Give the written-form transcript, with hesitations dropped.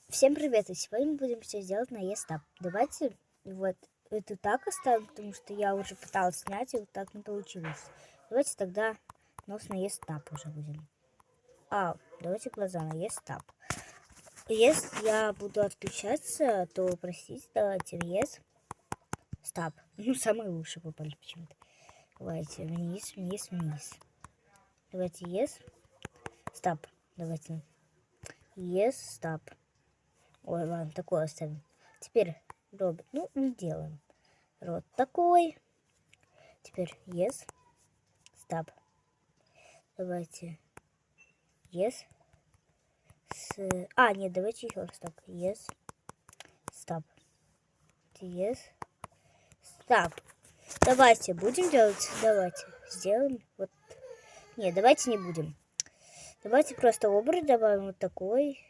Всем привет! И сегодня мы будем все сделать на ESTAP. Давайте вот это так оставим, потому что я уже пыталась снять, и вот так не получилось. Давайте тогда нос на ESTAP уже будем. Давайте глаза на ESTAP. Если я буду отключаться, то простите, давайте ESTAP. Ну, самый лучший попали почему-то. Давайте вниз, вниз, вниз. Давайте ESTAP. Давайте ESTAP. Ой, ладно, такое оставим. Теперь робот. Ну, не делаем. Рот такой. Теперь ESTAP. Давайте нет, давайте еще раз так. ESTAP. ESTAP. Давайте будем делать. Давайте сделаем. Вот. Нет, давайте не будем. Давайте просто образ добавим вот такой.